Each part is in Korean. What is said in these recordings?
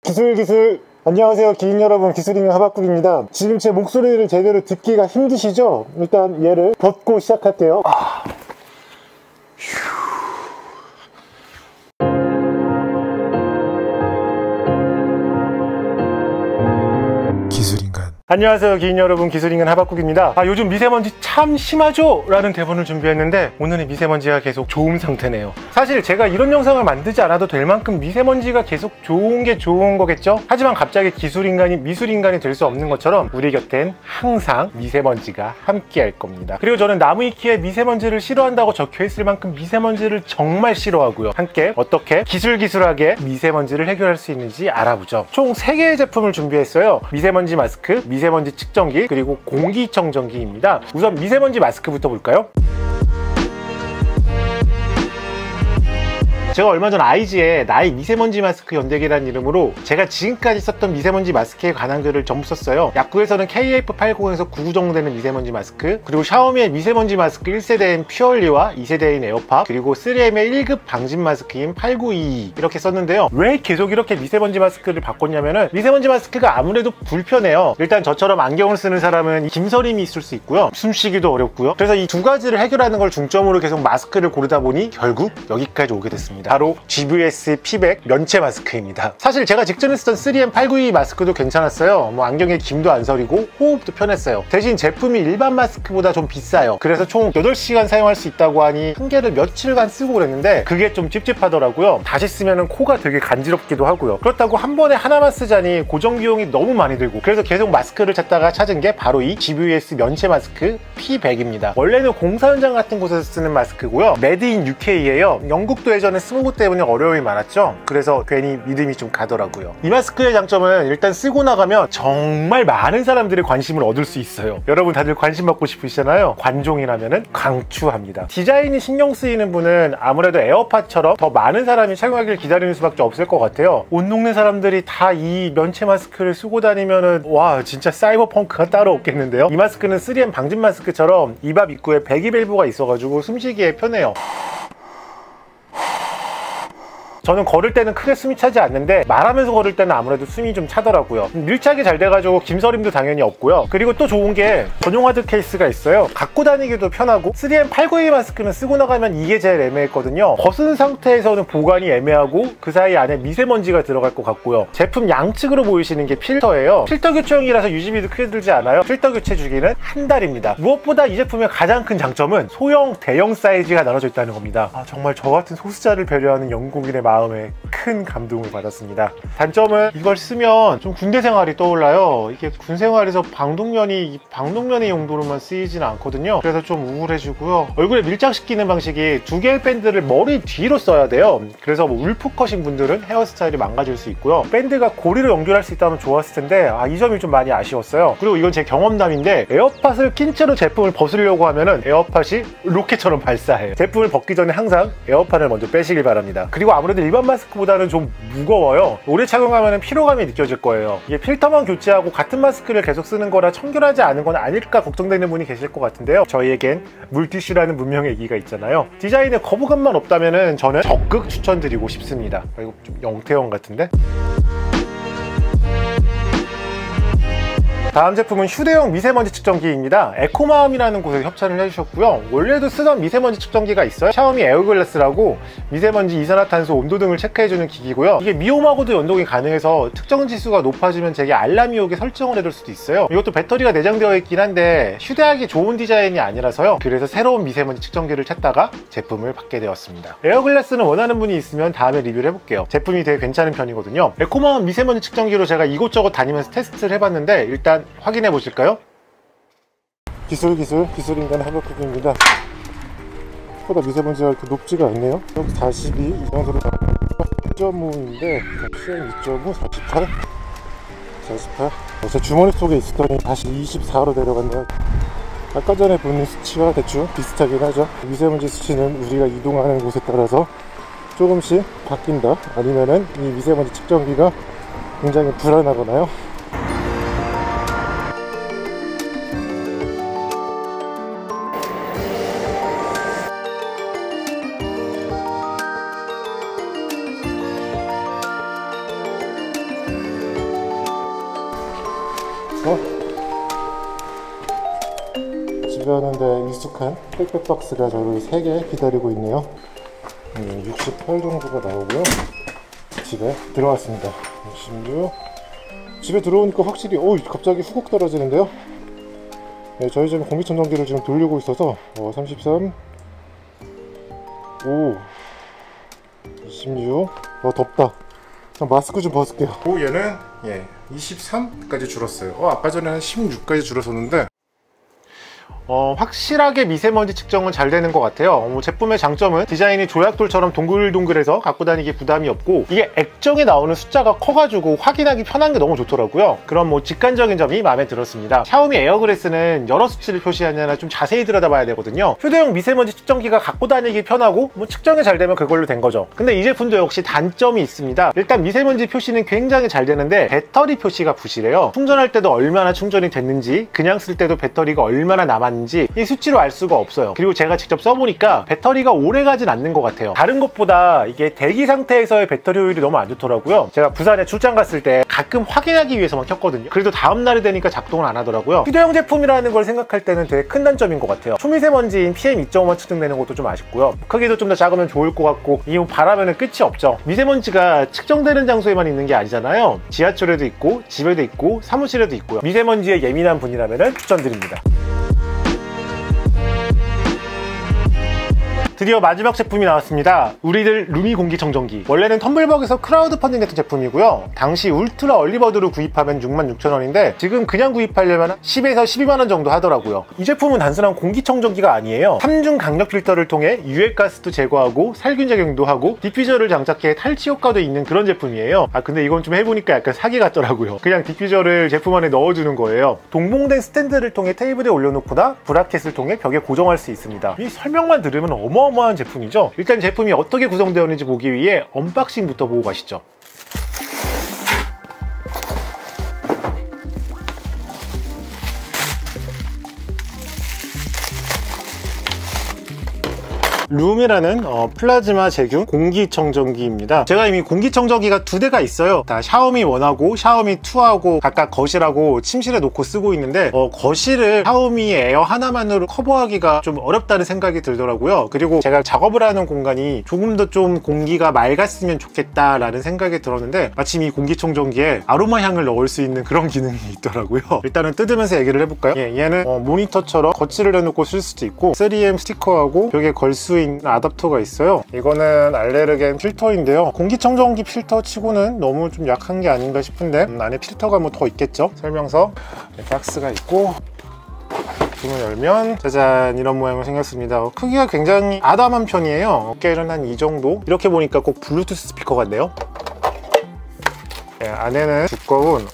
기술 안녕하세요 기인 여러분, 기술인간 하박국입니다. 지금 제 목소리를 제대로 듣기가 힘드시죠? 일단 얘를 벗고 시작할게요. 안녕하세요 기인 여러분, 기술인간 하박국입니다. 요즘 미세먼지 참 심하죠? 라는 대본을 준비했는데 오늘은 미세먼지가 계속 좋은 상태네요. 사실 제가 이런 영상을 만들지 않아도 될 만큼 미세먼지가 계속 좋은 게 좋은 거겠죠? 하지만 갑자기 기술인간이 미술인간이 될 수 없는 것처럼 우리 곁엔 항상 미세먼지가 함께 할 겁니다. 그리고 저는 나무위키에 미세먼지를 싫어한다고 적혀있을 만큼 미세먼지를 정말 싫어하고요. 함께 어떻게 기술하게 미세먼지를 해결할 수 있는지 알아보죠. 총 3개의 제품을 준비했어요. 미세먼지 마스크, 미세먼지 측정기, 그리고 공기청정기입니다. 우선 미세먼지 마스크부터 볼까요? 제가 얼마 전 아이지에 나의 미세먼지 마스크 연대기라는 이름으로 제가 지금까지 썼던 미세먼지 마스크에 관한 글을 전부 썼어요. 약국에서는 KF80에서 99 정도 되는 미세먼지 마스크, 그리고 샤오미의 미세먼지 마스크 1세대인 퓨얼리와 2세대인 에어팟, 그리고 3M의 1급 방진 마스크인 8922 이렇게 썼는데요. 왜 계속 이렇게 미세먼지 마스크를 바꿨냐면은 미세먼지 마스크가 아무래도 불편해요. 일단 저처럼 안경을 쓰는 사람은 김서림이 있을 수 있고요, 숨쉬기도 어렵고요. 그래서 이 두 가지를 해결하는 걸 중점으로 계속 마스크를 고르다 보니 결국 여기까지 오게 됐습니다. 바로 GVS P100 면체 마스크입니다. 사실 제가 직전에 쓰던 3M 892 마스크도 괜찮았어요. 안경에 김도 안 서리고 호흡도 편했어요. 대신 제품이 일반 마스크보다 좀 비싸요. 그래서 총 8시간 사용할 수 있다고 하니 한 개를 며칠간 쓰고 그랬는데 그게 좀 찝찝하더라고요. 다시 쓰면 코가 되게 간지럽기도 하고요. 그렇다고 한 번에 하나만 쓰자니 고정 비용이 너무 많이 들고, 그래서 계속 마스크를 찾다가 찾은 게 바로 이 GVS 면체 마스크 P100입니다. 원래는 공사 현장 같은 곳에서 쓰는 마스크고요. 메드 인 UK예요. 영국도 예전에 스모그 때문에 어려움이 많았죠. 그래서 괜히 믿음이 좀 가더라고요. 이 마스크의 장점은 일단 쓰고 나가면 정말 많은 사람들의 관심을 얻을 수 있어요. 여러분 다들 관심 받고 싶으시잖아요. 관종이라면은 강추합니다. 디자인이 신경 쓰이는 분은 아무래도 에어팟처럼 더 많은 사람이 착용하길 기다리는 수밖에 없을 것 같아요. 온 동네 사람들이 다 이 면체 마스크를 쓰고 다니면은 와, 진짜 사이버펑크가 따로 없겠는데요. 이 마스크는 3M 방진 마스크처럼 입 앞 입구에 배기 밸브가 있어가지고 숨쉬기에 편해요. 저는 걸을 때는 크게 숨이 차지 않는데 말하면서 걸을 때는 아무래도 숨이 좀 차더라고요. 밀착이 잘 돼가지고 김서림도 당연히 없고요. 그리고 또 좋은 게 전용 하드 케이스가 있어요. 갖고 다니기도 편하고, 3M 892 마스크는 쓰고 나가면 이게 제일 애매했거든요. 벗은 상태에서는 보관이 애매하고 그 사이 안에 미세먼지가 들어갈 것 같고요. 제품 양측으로 보이시는 게 필터예요. 필터 교체용이라서 유지비도 크게 들지 않아요. 필터 교체 주기는 한 달입니다. 무엇보다 이 제품의 가장 큰 장점은 소형, 대형 사이즈가 나눠져 있다는 겁니다. 정말 저 같은 소수자를 배려하는 영국인의 마음에 큰 감동을 받았습니다. 단점은 이걸 쓰면 좀 군대 생활이 떠올라요. 이게 군 생활에서 방독면의 용도로만 쓰이지는 않거든요. 그래서 좀 우울해지고요. 얼굴에 밀착시키는 방식이 2개의 밴드를 머리 뒤로 써야 돼요. 그래서 울프컷인 분들은 헤어스타일이 망가질 수 있고요. 밴드가 고리로 연결할 수 있다면 좋았을 텐데 이 점이 좀 많이 아쉬웠어요. 그리고 이건 제 경험담인데 에어팟을 낀 채로 제품을 벗으려고 하면은 에어팟이 로켓처럼 발사해요. 제품을 벗기 전에 항상 에어팟을 먼저 빼시길 바랍니다. 그리고 아무래도 일반 마스크보다는 좀 무거워요. 오래 착용하면 피로감이 느껴질 거예요. 이게 필터만 교체하고 같은 마스크를 계속 쓰는 거라 청결하지 않은 건 아닐까 걱정되는 분이 계실 것 같은데요. 저희에겐 물티슈라는 문명의 얘기가 있잖아요. 디자인에 거부감만 없다면 저는 적극 추천드리고 싶습니다. 이거 좀 영태형 같은데? 다음 제품은 휴대용 미세먼지 측정기입니다. 에코마음이라는 곳에서 협찬을 해주셨고요. 원래도 쓰던 미세먼지 측정기가 있어요. 샤오미 에어글라스라고 미세먼지, 이산화탄소, 온도 등을 체크해주는 기기고요. 이게 미홈하고도 연동이 가능해서 특정 지수가 높아지면 제게 알람이 오게 설정을 해둘 수도 있어요. 이것도 배터리가 내장되어 있긴 한데 휴대하기 좋은 디자인이 아니라서요. 그래서 새로운 미세먼지 측정기를 찾다가 제품을 받게 되었습니다. 에어글라스는 원하는 분이 있으면 다음에 리뷰를 해볼게요. 제품이 되게 괜찮은 편이거든요. 에코마음 미세먼지 측정기로 제가 이곳저곳 다니면서 테스트를 해봤는데 일단 확인해 보실까요? 기술인간 하박국입니다. 생각보다 미세먼지가 이렇게 높지가 않네요. 여기 42 이 정도로 2.5인데 시험 2.5, 48 제 주머니 속에 있었더니 다시 24로 내려갔네요. 아까 전에 보는 수치와 대충 비슷하긴 하죠. 미세먼지 수치는 우리가 이동하는 곳에 따라서 조금씩 바뀐다, 아니면은 이 미세먼지 측정기가 굉장히 불안하거나요. 넣어서 집에 오는데 익숙한 택배 박스가 저를 3개 기다리고 있네요. 68 정도가 나오고요. 집에 들어왔습니다. 66. 집에 들어오니까 확실히 갑자기 후국 떨어지는데요. 네, 저희 집은 공기청정기를 지금 돌리고 있어서 33. 26. 덥다. 마스크 좀 벗을게요. 얘는 23까지 줄었어요. 아까 전에 한 16까지 줄었었는데 확실하게 미세먼지 측정은 잘 되는 것 같아요. 제품의 장점은 디자인이 조약돌처럼 동글동글해서 갖고 다니기 부담이 없고, 이게 액정에 나오는 숫자가 커가지고 확인하기 편한 게 너무 좋더라고요. 그런 직관적인 점이 마음에 들었습니다. 샤오미 에어그래스는 여러 수치를 표시하느라 좀 자세히 들여다봐야 되거든요. 휴대용 미세먼지 측정기가 갖고 다니기 편하고 측정이 잘 되면 그걸로 된 거죠. 근데 이 제품도 역시 단점이 있습니다. 일단 미세먼지 표시는 굉장히 잘 되는데 배터리 표시가 부실해요. 충전할 때도 얼마나 충전이 됐는지, 그냥 쓸 때도 배터리가 얼마나 남았는지 이 수치로 알 수가 없어요. 그리고 제가 직접 써보니까 배터리가 오래 가진 않는 것 같아요. 다른 것보다 이게 대기 상태에서의 배터리 효율이 너무 안 좋더라고요. 제가 부산에 출장 갔을 때 가끔 확인하기 위해서만 켰거든요. 그래도 다음날이 되니까 작동을 안 하더라고요. 휴대용 제품이라는 걸 생각할 때는 되게 큰 단점인 것 같아요. 초미세먼지인 PM2.5만 측정되는 것도 좀 아쉽고요. 크기도 좀 더 작으면 좋을 것 같고, 이 바라면은 끝이 없죠. 미세먼지가 측정되는 장소에만 있는 게 아니잖아요. 지하철에도 있고 집에도 있고 사무실에도 있고요. 미세먼지에 예민한 분이라면 추천드립니다. 드디어 마지막 제품이 나왔습니다. 우리들 루미 공기청정기. 원래는 텀블벅에서 크라우드 펀딩 했던 제품이고요. 당시 울트라 얼리버드로 구입하면 66,000원인데 지금 그냥 구입하려면 10에서 12만원 정도 하더라고요. 이 제품은 단순한 공기청정기가 아니에요. 3중 강력 필터를 통해 유해가스도 제거하고 살균 작용도 하고 디퓨저를 장착해 탈취 효과도 있는 그런 제품이에요. 근데 이건 좀 해보니까 약간 사기 같더라고요. 그냥 디퓨저를 제품 안에 넣어주는 거예요. 동봉된 스탠드를 통해 테이블에 올려놓거나 브라켓을 통해 벽에 고정할 수 있습니다. 이 설명만 들으면 어마어마한 제품이죠. 일단 제품이 어떻게 구성되어 있는지 보기 위해 언박싱부터 보고 가시죠. 룸이라는 플라즈마 제균 공기청정기입니다. 제가 이미 공기청정기가 2대가 있어요. 다 샤오미 1하고 샤오미 2하고 각각 거실하고 침실에 놓고 쓰고 있는데 거실을 샤오미 에어 하나만으로 커버하기가 좀 어렵다는 생각이 들더라고요. 그리고 제가 작업을 하는 공간이 조금 더 좀 공기가 맑았으면 좋겠다라는 생각이 들었는데 마침 이 공기청정기에 아로마 향을 넣을 수 있는 그런 기능이 있더라고요. 일단은 뜯으면서 얘기를 해볼까요? 얘는 모니터처럼 거치를 해놓고 쓸 수도 있고 3M 스티커하고 벽에 걸 수 있는 아답터가 있어요. 이거는 알레르겐 필터인데요. 공기청정기 필터 치고는 너무 좀 약한 게 아닌가 싶은데 안에 필터가 뭐 더 있겠죠. 설명서 박스가 있고 문을 열면 짜잔 이런 모양으로 생겼습니다. 크기가 굉장히 아담한 편이에요. 어깨는 한 이 정도. 이렇게 보니까 꼭 블루투스 스피커 같네요. 안에는 두꺼운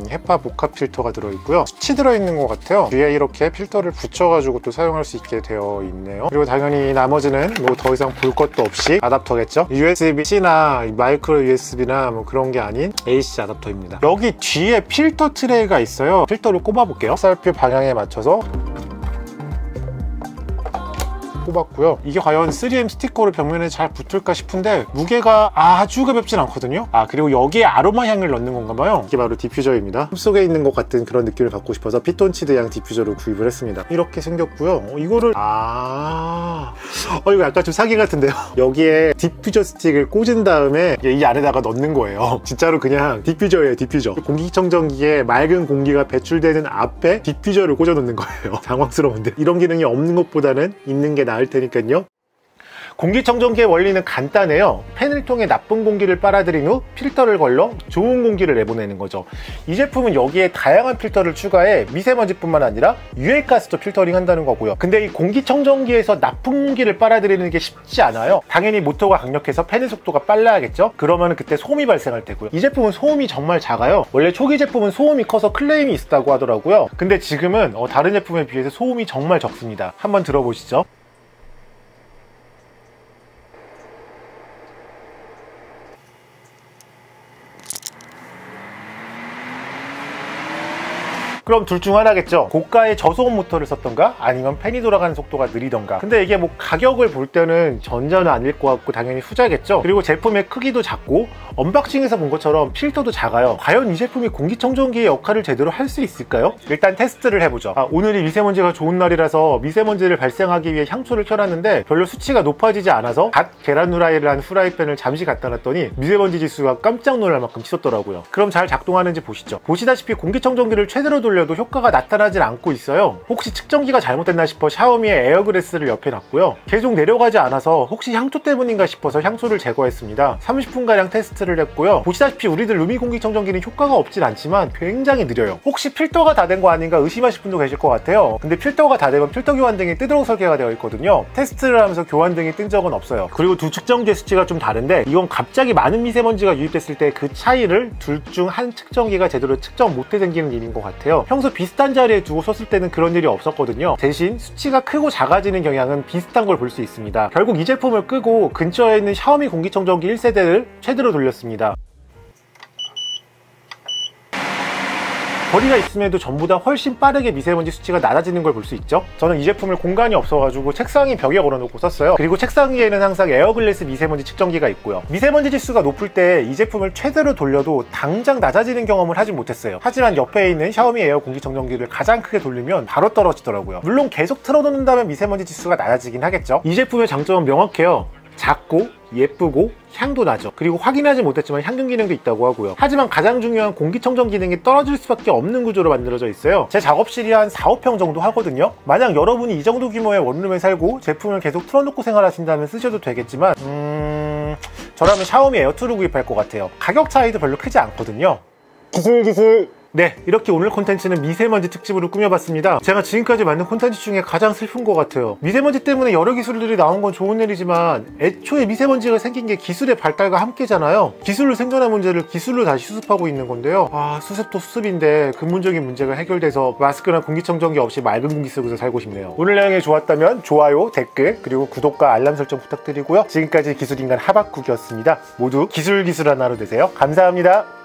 헤파 복합 필터가 들어있고요. 수치 들어있는 것 같아요. 뒤에 이렇게 필터를 붙여가지고 또 사용할 수 있게 되어 있네요. 그리고 당연히 나머지는 뭐 더 이상 볼 것도 없이 아답터겠죠. USB-C나 마이크로 USB나 뭐 그런 게 아닌 AC 아답터입니다. 여기 뒤에 필터 트레이가 있어요. 필터를 꼽아 볼게요. 쌀표 방향에 맞춰서 꼽았고요. 이게 과연 3M 스티커로 벽면에 잘 붙을까 싶은데 무게가 아주 가볍진 않거든요. 그리고 여기에 아로마 향을 넣는 건가 봐요. 이게 바로 디퓨저입니다. 숲속에 있는 것 같은 그런 느낌을 받고 싶어서 피톤치드 양 디퓨저로 구입을 했습니다. 이렇게 생겼고요. 이거를 이거 약간 좀 사기 같은데요. 여기에 디퓨저 스틱을 꽂은 다음에 이 안에다가 넣는 거예요. 진짜로 그냥 디퓨저예요. 디퓨저. 공기청정기에 맑은 공기가 배출되는 앞에 디퓨저를 꽂아 놓는 거예요. 당황스러운데 이런 기능이 없는 것보다는 있는 게 나을 테니까요. 공기청정기의 원리는 간단해요. 팬을 통해 나쁜 공기를 빨아들인 후 필터를 걸러 좋은 공기를 내보내는 거죠. 이 제품은 여기에 다양한 필터를 추가해 미세먼지뿐만 아니라 유해가스도 필터링 한다는 거고요. 근데 이 공기청정기에서 나쁜 공기를 빨아들이는 게 쉽지 않아요. 당연히 모터가 강력해서 팬의 속도가 빨라야겠죠. 그러면 그때 소음이 발생할 테고요. 이 제품은 소음이 정말 작아요. 원래 초기 제품은 소음이 커서 클레임이 있었다고 하더라고요. 근데 지금은 다른 제품에 비해서 소음이 정말 적습니다. 한번 들어보시죠. 그럼 둘 중 하나겠죠. 고가의 저소음 모터를 썼던가 아니면 팬이 돌아가는 속도가 느리던가. 근데 이게 뭐 가격을 볼 때는 전자는 아닐 것 같고 당연히 후자겠죠. 그리고 제품의 크기도 작고 언박싱에서 본 것처럼 필터도 작아요. 과연 이 제품이 공기청정기의 역할을 제대로 할 수 있을까요? 일단 테스트를 해보죠. 오늘이 미세먼지가 좋은 날이라서 미세먼지를 발생하기 위해 향초를 켜놨는데 별로 수치가 높아지지 않아서 갓 계란 후라이를 한 후라이팬을 잠시 갖다 놨더니 미세먼지 지수가 깜짝 놀랄 만큼 치솟더라고요. 그럼 잘 작동하는지 보시죠. 보시다시피 공기청정기를 최대로 돌려도 효과가 나타나질 않고 있어요. 혹시 측정기가 잘못됐나 싶어 샤오미의 에어그래스를 옆에 놨고요. 계속 내려가지 않아서 혹시 향초 때문인가 싶어서 향초를 제거했습니다. 30분가량 테스트를 했고요. 보시다시피 우리들 루미 공기청정기는 효과가 없진 않지만 굉장히 느려요. 혹시 필터가 다 된 거 아닌가 의심하실 분도 계실 것 같아요. 근데 필터가 다 되면 필터 교환등이 뜨도록 설계가 되어 있거든요. 테스트를 하면서 교환등이 뜬 적은 없어요. 그리고 두 측정기의 수치가 좀 다른데 이건 갑자기 많은 미세먼지가 유입됐을 때 그 차이를 둘 중 한 측정기가 제대로 측정 못해 생기는 일인 것 같아요. 평소 비슷한 자리에 두고 썼을 때는 그런 일이 없었거든요. 대신 수치가 크고 작아지는 경향은 비슷한 걸 볼 수 있습니다. 결국 이 제품을 끄고 근처에 있는 샤오미 공기청정기 1세대를 최대로 돌렸습니다. 거리가 있음에도 전보다 훨씬 빠르게 미세먼지 수치가 낮아지는 걸 볼 수 있죠. 저는 이 제품을 공간이 없어가지고 책상이 벽에 걸어놓고 썼어요. 그리고 책상 위에는 항상 에어글래스 미세먼지 측정기가 있고요. 미세먼지 지수가 높을 때 이 제품을 최대로 돌려도 당장 낮아지는 경험을 하진 못했어요. 하지만 옆에 있는 샤오미 에어 공기청정기를 가장 크게 돌리면 바로 떨어지더라고요. 물론 계속 틀어놓는다면 미세먼지 지수가 낮아지긴 하겠죠. 이 제품의 장점은 명확해요. 작고 예쁘고 향도 나죠. 그리고 확인하지 못했지만 향균 기능도 있다고 하고요. 하지만 가장 중요한 공기청정 기능이 떨어질 수밖에 없는 구조로 만들어져 있어요. 제 작업실이 한 4, 5평 정도 하거든요. 만약 여러분이 이 정도 규모의 원룸에 살고 제품을 계속 틀어놓고 생활하신다면 쓰셔도 되겠지만 저라면 샤오미 에어2를 구입할 것 같아요. 가격 차이도 별로 크지 않거든요. 기술 네, 이렇게 오늘 콘텐츠는 미세먼지 특집으로 꾸며봤습니다. 제가 지금까지 만든 콘텐츠 중에 가장 슬픈 것 같아요. 미세먼지 때문에 여러 기술들이 나온 건 좋은 일이지만 애초에 미세먼지가 생긴 게 기술의 발달과 함께잖아요. 기술로 생존한 문제를 기술로 다시 수습하고 있는 건데요. 수습도 수습인데 근본적인 문제가 해결돼서 마스크나 공기청정기 없이 맑은 공기 속에서 살고 싶네요. 오늘 내용이 좋았다면 좋아요, 댓글, 그리고 구독과 알람 설정 부탁드리고요. 지금까지 기술인간 하박국이었습니다. 모두 기술한 하루 되세요. 감사합니다.